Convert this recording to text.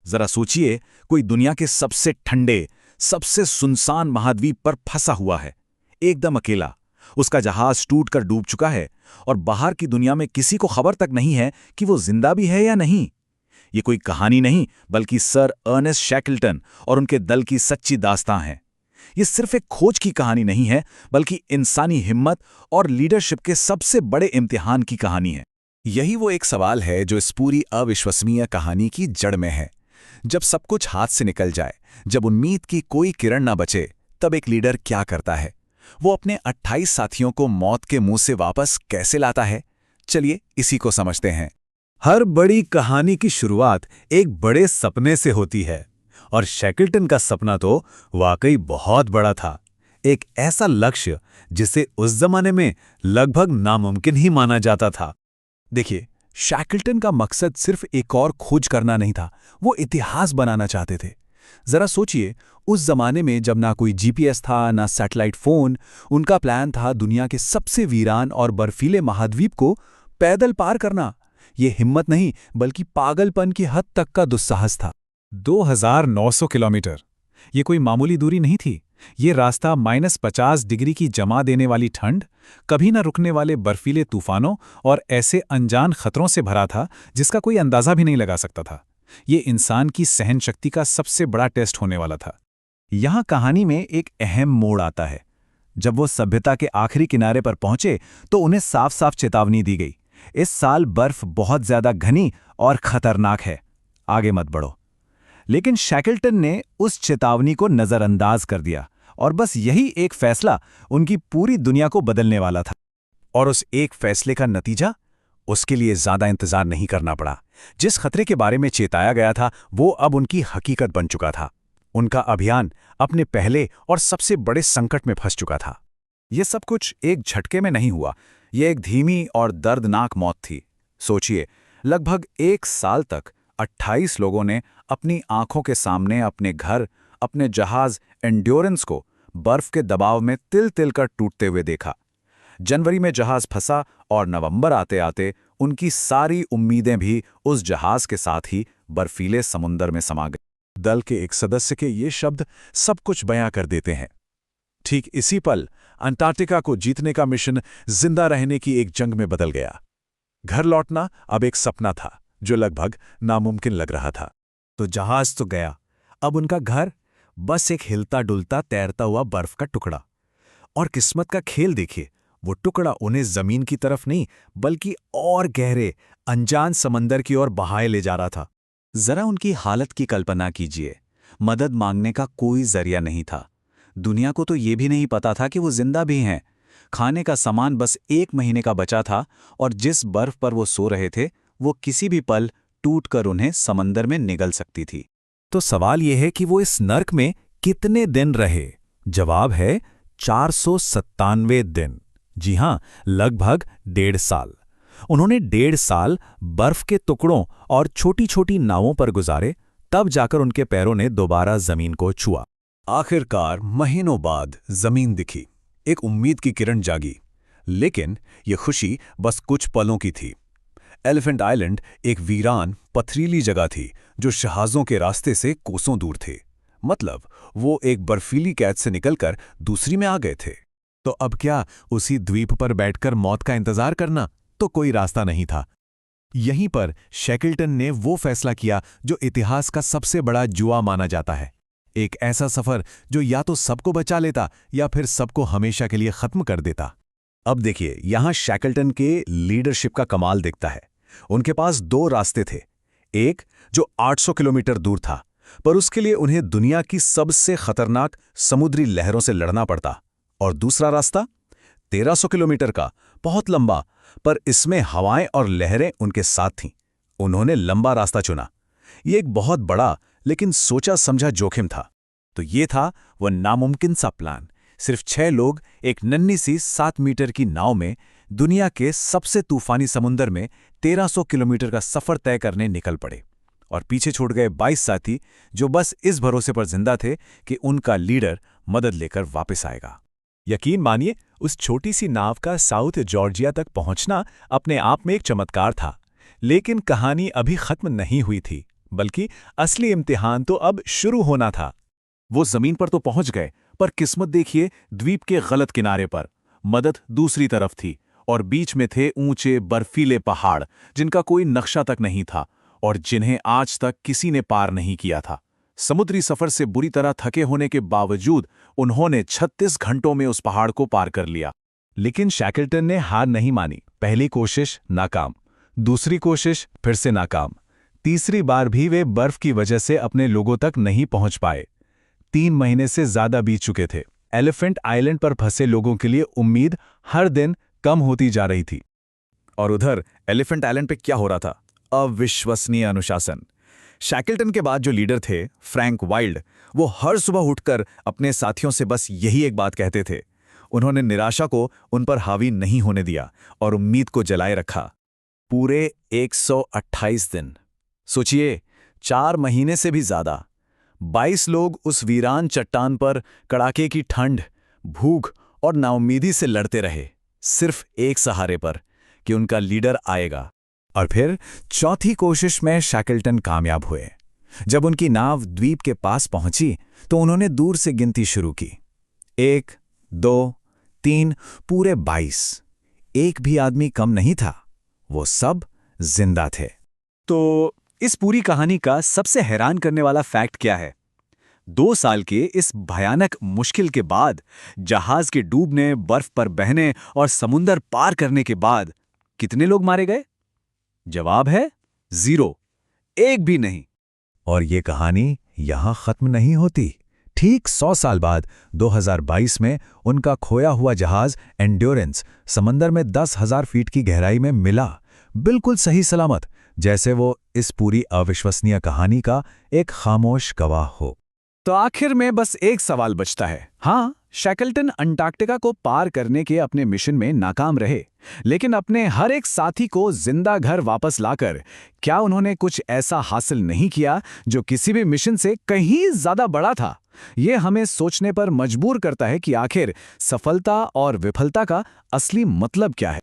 जरा सोचिए, कोई दुनिया के सबसे ठंडे, सबसे सुनसान महाद्वीप पर फंसा हुआ है, एकदम अकेला। उसका जहाज टूटकर डूब चुका है और बाहर की दुनिया में किसी को खबर तक नहीं है कि वो जिंदा भी है या नहीं। ये कोई कहानी नहीं, बल्कि सर अर्नेस्ट शैकल्टन और उनके दल की सच्ची दास्तां है। ये सिर्फ एक खोज की कहानी नहीं है, बल्कि इंसानी हिम्मत और लीडरशिप के सबसे बड़े इम्तिहान की कहानी है। यही वो एक सवाल है जो इस पूरी अविश्वसनीय कहानी की जड़ में है। जब सब कुछ हाथ से निकल जाए, जब उम्मीद की कोई किरण ना बचे, तब एक लीडर क्या करता है? वो अपने 28 साथियों को मौत के मुंह से वापस कैसे लाता है? चलिए इसी को समझते हैं। हर बड़ी कहानी की शुरुआत एक बड़े सपने से होती है, और शैकल्टन का सपना तो वाकई बहुत बड़ा था। एक ऐसा लक्ष्य जिसे उस जमाने में लगभग नामुमकिन ही माना जाता था। देखिए, शैकल्टन का मकसद सिर्फ एक और खोज करना नहीं था, वो इतिहास बनाना चाहते थे। जरा सोचिए, उस जमाने में जब ना कोई जीपीएस था, ना सैटेलाइट फोन, उनका प्लान था दुनिया के सबसे वीरान और बर्फीले महाद्वीप को पैदल पार करना। ये हिम्मत नहीं, बल्कि पागलपन की हद तक का दुस्साहस था। 2900 किलोमीटर, ये कोई मामूली दूरी नहीं थी। ये रास्ता -50 डिग्री की जमा देने वाली ठंड, कभी न रुकने वाले बर्फीले तूफानों और ऐसे अनजान खतरों से भरा था जिसका कोई अंदाजा भी नहीं लगा सकता था। ये इंसान की सहन शक्ति का सबसे बड़ा टेस्ट होने वाला था। यहाँ कहानी में एक अहम मोड़ आता है। जब वो सभ्यता के आखिरी किनारे पर पहुंचे तो उन्हें साफ साफ चेतावनी दी गई, इस साल बर्फ बहुत ज्यादा घनी और खतरनाक है, आगे मत बढ़ो। लेकिन शैकल्टन ने उस चेतावनी को नजरअंदाज कर दिया, और बस यही एक फैसला उनकी पूरी दुनिया को बदलने वाला था। और उस एक फैसले का नतीजा? उसके लिए ज्यादा इंतजार नहीं करना पड़ा। जिस खतरे के बारे में चेताया गया था, वो अब उनकी हकीकत बन चुका था। उनका अभियान अपने पहले और सबसे बड़े संकट में फंस चुका था। यह सब कुछ एक झटके में नहीं हुआ, यह एक धीमी और दर्दनाक मौत थी। सोचिए, लगभग 1 साल तक 28 लोगों ने अपनी आंखों के सामने अपने घर, अपने जहाज एंड्योरेंस को बर्फ के दबाव में तिल तिल कर टूटते हुए देखा। जनवरी में जहाज फंसा और नवंबर आते आते उनकी सारी उम्मीदें भी उस जहाज के साथ ही बर्फीले समुंदर में समा गई। दल के एक सदस्य के ये शब्द सब कुछ बयां कर देते हैं। ठीक इसी पल अंटार्कटिका को जीतने का मिशन जिंदा रहने की एक जंग में बदल गया। घर लौटना अब एक सपना था जो लगभग नामुमकिन लग रहा था। तो जहाज तो गया, अब उनका घर बस एक हिलता डुलता तैरता हुआ बर्फ का टुकड़ा। और किस्मत का खेल देखिए, वो टुकड़ा उन्हें जमीन की तरफ नहीं, बल्कि और गहरे अनजान समंदर की ओर बहाए ले जा रहा था। जरा उनकी हालत की कल्पना कीजिए। मदद मांगने का कोई जरिया नहीं था। दुनिया को तो ये भी नहीं पता था कि वो जिंदा भी हैं। खाने का सामान बस 1 महीने का बचा था, और जिस बर्फ पर वो सो रहे थे वो किसी भी पल टूटकर उन्हें समंदर में निगल सकती थी। तो सवाल यह है कि वो इस नर्क में कितने दिन रहे? जवाब है 497 दिन। जी हां, लगभग 1.5 साल। उन्होंने 1.5 साल बर्फ के टुकड़ों और छोटी छोटी नावों पर गुजारे, तब जाकर उनके पैरों ने दोबारा जमीन को छुआ। आखिरकार महीनों बाद जमीन दिखी, एक उम्मीद की किरण जागी। लेकिन ये खुशी बस कुछ पलों की थी। एलिफेंट आइलैंड एक वीरान, पथरीली जगह थी जो जहाज़ों के रास्ते से कोसों दूर थे। मतलब वो एक बर्फीली कैद से निकलकर दूसरी में आ गए थे। तो अब क्या उसी द्वीप पर बैठकर मौत का इंतजार करना? तो कोई रास्ता नहीं था। यहीं पर शैकल्टन ने वो फैसला किया जो इतिहास का सबसे बड़ा जुआ माना जाता है। एक ऐसा सफर जो या तो सबको बचा लेता या फिर सबको हमेशा के लिए खत्म कर देता। अब देखिए, यहां शैकल्टन के लीडरशिप का कमाल दिखता है। उनके पास 2 रास्ते थे। एक जो 800 किलोमीटर दूर था, पर उसके लिए उन्हें दुनिया की सबसे खतरनाक समुद्री लहरों से लड़ना पड़ता। और दूसरा रास्ता 1300 किलोमीटर का, बहुत लंबा, पर इसमें हवाएं और लहरें उनके साथ थीं। उन्होंने लंबा रास्ता चुना। ये एक बहुत बड़ा लेकिन सोचा समझा जोखिम था। तो ये था वह नामुमकिन सा प्लान। सिर्फ 6 लोग एक नन्ही सी 7 मीटर की नाव में दुनिया के सबसे तूफानी समुंदर में 1300 किलोमीटर का सफर तय करने निकल पड़े, और पीछे छोड़ गए 22 साथी जो बस इस भरोसे पर जिंदा थे कि उनका लीडर मदद लेकर वापस आएगा। यकीन मानिए, उस छोटी सी नाव का साउथ जॉर्जिया तक पहुंचना अपने आप में एक चमत्कार था। लेकिन कहानी अभी खत्म नहीं हुई थी। बल्कि असली इम्तिहान तो अब शुरू होना था। वो जमीन पर तो पहुंच गए, पर किस्मत देखिए द्वीप के गलत किनारे पर। मदद दूसरी तरफ थी और बीच में थे ऊंचे बर्फीले पहाड़ जिनका कोई नक्शा तक नहीं था और जिन्हें आज तक किसी ने पार नहीं किया था। समुद्री सफर से बुरी तरह थके होने के बावजूद उन्होंने 36 घंटों में उस पहाड़ को पार कर लिया। लेकिन शैकल्टन ने हार नहीं मानी। पहली कोशिश नाकाम, दूसरी कोशिश फिर से नाकाम, तीसरी बार भी वे बर्फ की वजह से अपने लोगों तक नहीं पहुंच पाए। 3 महीने से ज्यादा बीत चुके थे। एलिफेंट आइलैंड पर फंसे लोगों के लिए उम्मीद हर दिन कम होती जा रही थी। और उधर एलिफेंट आइलैंड पे क्या हो रहा था? अविश्वसनीय अनुशासन। शैकल्टन के बाद जो लीडर थे, फ्रैंक वाइल्ड, वो हर सुबह उठकर अपने साथियों से बस यही एक बात कहते थे। उन्होंने निराशा को उन पर हावी नहीं होने दिया और उम्मीद को जलाए रखा। पूरे 128 दिन, सोचिए, 4 महीने से भी ज्यादा, 22 लोग उस वीरान चट्टान पर कड़ाके की ठंड, भूख और नाउम्मीदी से लड़ते रहे, सिर्फ एक सहारे पर कि उनका लीडर आएगा। और फिर चौथी कोशिश में शैकल्टन कामयाब हुए। जब उनकी नाव द्वीप के पास पहुंची तो उन्होंने दूर से गिनती शुरू की। 1, 2, 3, पूरे 22। एक भी आदमी कम नहीं था। वो सब जिंदा थे। तो इस पूरी कहानी का सबसे हैरान करने वाला फैक्ट क्या है? 2 साल के इस भयानक मुश्किल के बाद, जहाज के डूबने, बर्फ पर बहने और समुंदर पार करने के बाद कितने लोग मारे गए? जवाब है 0, एक भी नहीं। और ये कहानी यहां खत्म नहीं होती। ठीक 100 साल बाद 2022 में उनका खोया हुआ जहाज एंड्योरेंस समंदर में 10,000 फीट की गहराई में मिला, बिल्कुल सही सलामत, जैसे वो इस पूरी अविश्वसनीय कहानी का एक खामोश गवाह हो। तो आखिर में बस एक सवाल बचता है। हाँ, शैकल्टन अंटार्कटिका को पार करने के अपने मिशन में नाकाम रहे, लेकिन अपने हर एक साथी को जिंदा घर वापस लाकर क्या उन्होंने कुछ ऐसा हासिल नहीं किया जो किसी भी मिशन से कहीं ज्यादा बड़ा था? ये हमें सोचने पर मजबूर करता है कि आखिर सफलता और विफलता का असली मतलब क्या है।